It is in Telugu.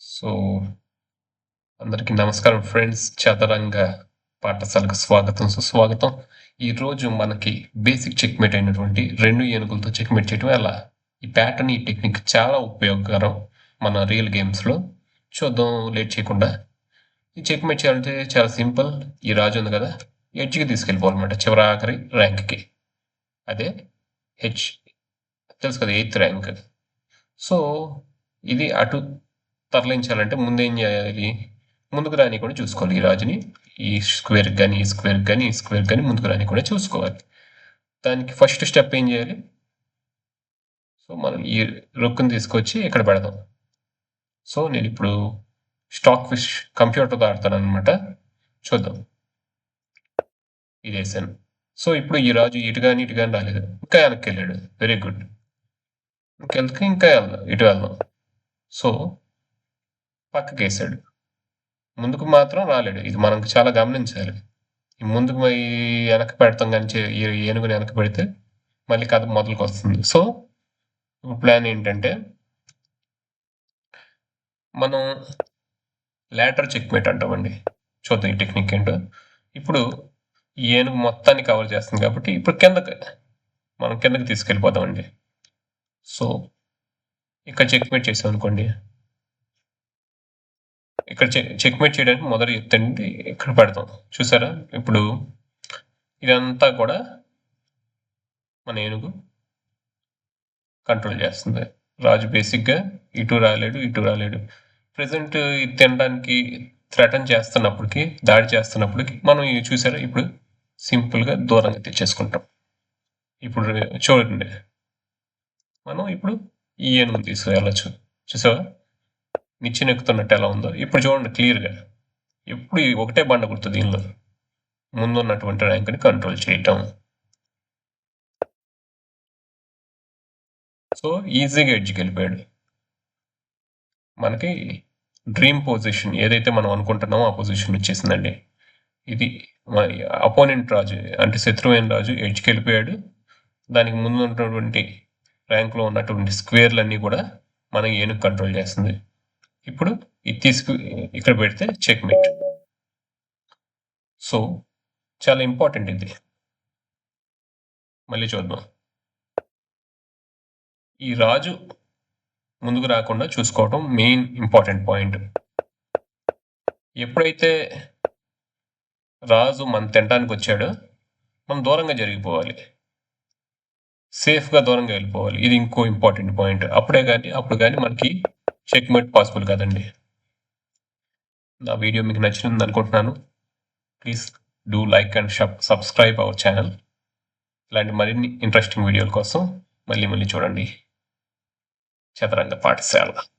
సో, అందరికీ నమస్కారం ఫ్రెండ్స్. చదరంగ పాఠశాలకు స్వాగతం, సుస్వాగతం. ఈరోజు మనకి బేసిక్ చెక్‌మేట్ అయినటువంటి 2 ఏనుగులతో చెక్‌మేట్ చేయటం ఎలా? ఈ ప్యాటర్న్, ఈ టెక్నిక్ చాలా ఉపయోగకరం మన రియల్ గేమ్స్‌లో. చూద్దాం లేట్ చేయకుండా. ఈ చెక్‌మేట్ చేయాలంటే చాలా సింపుల్. ఈ రాజు ఉంది కదా! ఎడ్జ్‌కి తీసుకెళ్ళిపోవాలన్నమాట. చివరి ఆఖరి ర్యాంక్‌కి. అదే హెచ్. తెలుసు కదా! Eighth rank. సో, ఇది అటు తరలించాలంటే ముందేం జేయాలి? ముందుకు రానీయకుండా చూసుకోవాలి ఈ రాజుని. ఈ స్క్వేర్‌కి గాని, ఈ స్క్వేర్‌కి గాని, ఈ స్క్వేర్‌కి గాని ముందుకు రానీయకుండా చూసుకోవాలి. దానికి ఫస్ట్ స్టెప్ ఏం జేయాలి? సో, మనం ఈ రొక్కుని తీసుకొచ్చి ఇక్కడ పెడదాం. సో, నేనిప్పుడు స్టాక్ ఫిష్ కంప్యూటర్‌తో ఆడతాననమాట. చూద్దాం. ఇదేశాను. సో, ఇప్పుడు ఈ రాజు ఇటు గాని రాలేదు. ఇంకా వెనక్కెళ్ళాడు. Very good. ఇంకా వెళ్దాం. ఇటు వెళ్దాం. సో, పక్కకేసాడు. ముందుకు మాత్రం రాలేడు. ఇది మనం చాలా గమనించాలి. ఈ ముందుకు వెనక్కి పెడతాం గాని ఈ ఏనుగుని వెనక్కి పెడితే మళ్ళీ కథ మొదలుకొస్తుంది. సో, ఇప్పుడు ప్లాన్ ఏంటంటే మనం లాటరల్ చెక్‌మేట్ అంటామండి. చూద్దాం ఈ టెక్నిక్ ఏంటో. ఇప్పుడు ఈ ఏనుగు మొత్తాన్ని కవర్ చేస్తుంది కాబట్టి ఇప్పుడు మనం కిందకి తీసుకెళ్ళిపోదామండి. సో, ఇక్కడ చెక్‌మేట్ చేసామనుకోండి. ఇక్కడ చెక్‌మేట్ చేయడానికి మొదటి ఎత్తేంటి ఇక్కడ పెడతాం. చూసారా? ఇప్పుడు ఇదంతా కూడా మన ఏనుగు కంట్రోల్ చేస్తుంది. రాజు బేసిక్‌గా ఇటు రాలేడు. ప్రెజెంట్ ఇది తినడానికి థ్రెటన్ చేస్తున్నప్పటికి, దాడి చేస్తున్నప్పటికి మనం ఇది చూసారా ఇప్పుడు సింపుల్‌గా దూరంగా తెచ్చేసుకుంటాం. ఇప్పుడు చూడండి. మనం ఇప్పుడు ఈ ఏనుగుని తీసుకెళ్ళొచ్చు. చూసావా? నిచ్చెనెక్కుతున్నట్టు ఎలా ఉందో. ఇప్పుడు చూడండి క్లియర్‌గా. ఎప్పుడు ఈ ఒకటే బండ గుర్తు దీనిలో. ముందున్నటువంటి ర్యాంక్‌ని కంట్రోల్ చేయటం. సో, ఈజీగా ఎడ్జ్‌కెళ్ళిపోయాడు. మనకి డ్రీమ్ పొజిషన్ ఏదైతే మనం అనుకుంటున్నామో ఆ పొజిషన్ వచ్చేసిందండి. ఇది మరి అపోనెంట్ రాజు అంటే శత్రువైన రాజు ఎడ్జ్‌కెళ్ళిపోయాడు. దానికి ముందు ఉన్నటువంటి ర్యాంక్‌లో ఉన్నటువంటి స్క్వేర్‌లన్నీ కూడా మన ఏనుగు కంట్రోల్ చేస్తుంది. ఇప్పుడు ఇది ఇక్కడ పెడితే చెక్‌మేట్. సో, చాలా ఇంపార్టెంట్ ఇది. మళ్ళీ చూద్దాం. ఈ రాజు ముందుకు రాకుండా చూసుకోవటం మెయిన్ ఇంపార్టెంట్ పాయింట్. ఎప్పుడైతే రాజు మనం తినటానికొచ్చాడో మనం దూరంగా జరిగిపోవాలి. సేఫ్‌గా దూరంగా వెళ్ళిపోవాలి. ఇది ఇంకో ఇంపార్టెంట్ పాయింట్. అప్పుడు గాని మనకి చెక్‌మేట్ పాసిబుల్ కాదండి. నా వీడియో మీకు నచ్చిందనుకుంటున్నాను. Please do like and subscribe our channel. ఇలాంటి మరిన్ని ఇంట్రెస్టింగ్ వీడియోల కోసం మళ్ళీ చూడండి. చదరంగ పాఠశాల.